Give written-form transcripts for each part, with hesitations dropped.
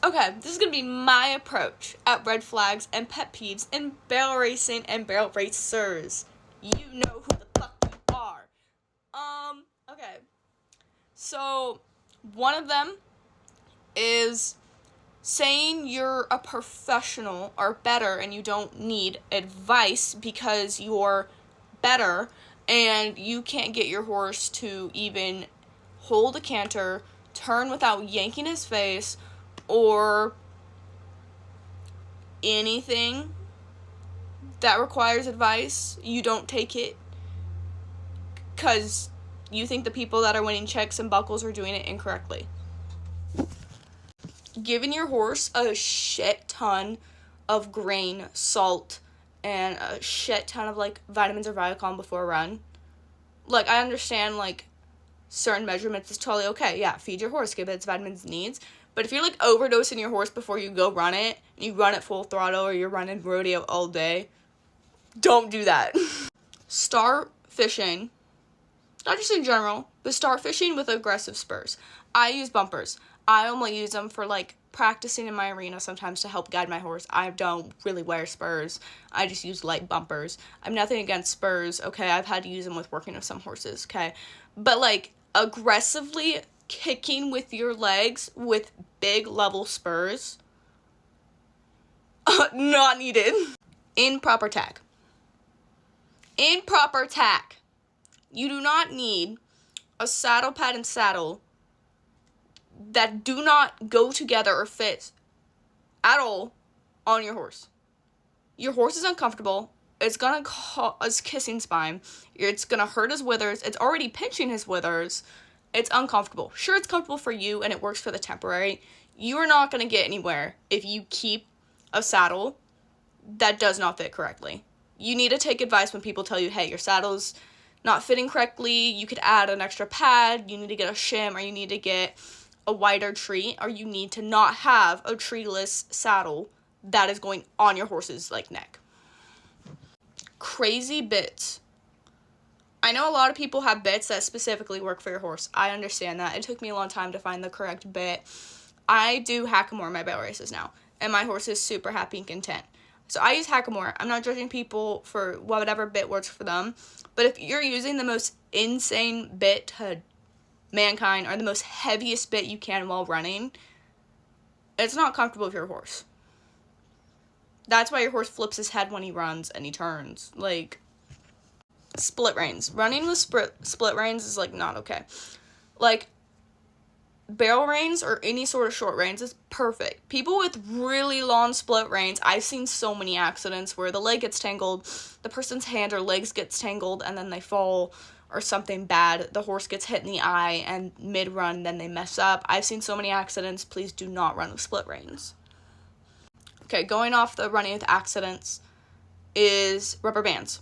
Okay, this is going to be my approach at red flags and pet peeves in barrel racing and barrel racers. You know who the fuck you are. Okay. So, one of them is saying you're a professional or better and you don't need advice because you're better and you can't get your horse to even hold a canter, turn without yanking his face, or anything that requires advice. You don't take it because you think the people that are winning checks and buckles are doing it incorrectly. Giving your horse a shit ton of grain, salt, and a shit ton of, like, vitamins or Viacom before a run. Like, I understand, like, certain measurements is totally okay. Yeah, feed your horse, give it its vitamins it needs. But if you're, like, overdosing your horse before you go run it, and you run it full throttle, or you're running rodeo all day, don't do that. Start fishing, not just in general, but start fishing with aggressive spurs. I use bumpers. I only use them for, like, practicing in my arena sometimes to help guide my horse. I don't really wear spurs. I just use light bumpers. I'm nothing against spurs, okay? I've had to use them with working with some horses, okay? But, like, aggressively kicking with your legs with big level spurs, not needed. Improper tack. Improper tack. You do not need a saddle pad and saddle that do not go together or fit at all on your horse. Your horse is uncomfortable. It's gonna cause kissing spine. It's gonna hurt his withers. It's already pinching his withers. It's uncomfortable. Sure, it's comfortable for you and it works for the temporary. You are not gonna get anywhere if you keep a saddle that does not fit correctly. You need to take advice when people tell you, hey, your saddle's not fitting correctly. You could add an extra pad. You need to get a shim, or you need to get a wider tree, or you need to not have a treeless saddle that is going on your horse's, like, neck. Crazy bits. I know a lot of people have bits that specifically work for your horse. I understand that. It took me a long time to find the correct bit. I do Hackamore in my barrel races now, and my horse is super happy and content. So I use Hackamore. I'm not judging people for whatever bit works for them, but if you're using the most insane bit to mankind, or the most heaviest bit you can while running, it's not comfortable with your horse. That's why your horse flips his head when he runs and he turns. Like, split reins. Running with split reins is, like, not okay. Like, barrel reins or any sort of short reins is perfect. People with really long split reins, I've seen so many accidents where the leg gets tangled, the person's hand or legs gets tangled, and then they fall, or something bad. The horse gets hit in the eye, and mid-run, then they mess up. I've seen so many accidents. Please do not run with split reins. Okay, going off the running with accidents is rubber bands.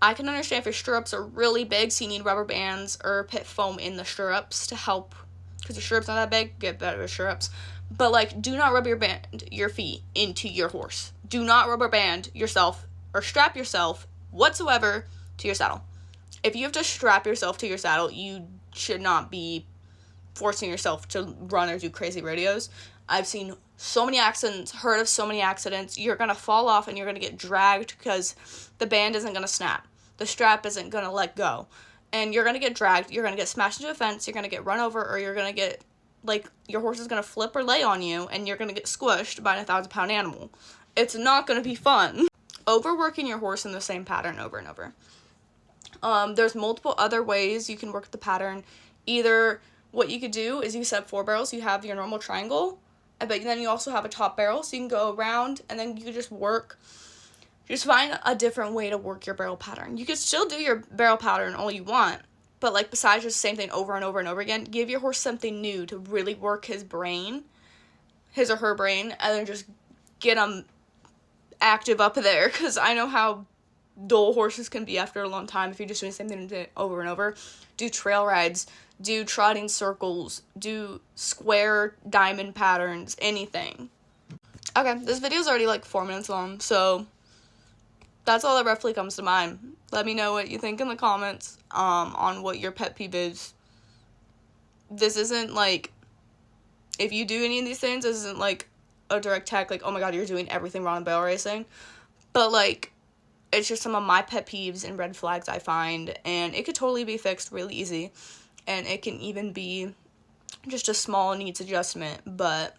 I can understand if your stirrups are really big, so you need rubber bands or pit foam in the stirrups to help, because your stirrups not that big, get better stirrups. But, like, do not rubber band your feet into your horse. Do not rubber band yourself or strap yourself whatsoever to your saddle. If you have to strap yourself to your saddle, you should not be forcing yourself to run or do crazy rodeos. I've seen so many accidents, heard of so many accidents. You're going to fall off and you're going to get dragged because the band isn't going to snap. The strap isn't going to let go. And you're going to get dragged. You're going to get smashed into a fence. You're going to get run over, or you're going to get, like, your horse is going to flip or lay on you, and you're going to get squished by a 1,000-pound animal. It's not going to be fun. Overworking your horse in the same pattern over and over. There's multiple other ways you can work the pattern. Either what you could do is you set up 4 barrels. You have your normal triangle, but then you also have a top barrel, so you can go around, and then you can just work. Just find a different way to work your barrel pattern. You can still do your barrel pattern all you want, but, like, besides just the same thing over and over and over again, give your horse something new to really work his brain, his or her brain, and then just get him active up there, because I know how dull horses can be after a long time if you're just doing the same thing over and over. Do trail rides, do trotting circles, do square diamond patterns, anything. Okay, this video is already like 4 minutes long, so that's all that roughly comes to mind. Let me know what you think in the comments on what your pet peeve is. This isn't like if you do any of these things, this isn't like a direct attack, like, oh my god, you're doing everything wrong in barrel racing. But, like, it's just some of my pet peeves and red flags I find, and it could totally be fixed really easy. And it can even be just a small needs adjustment, but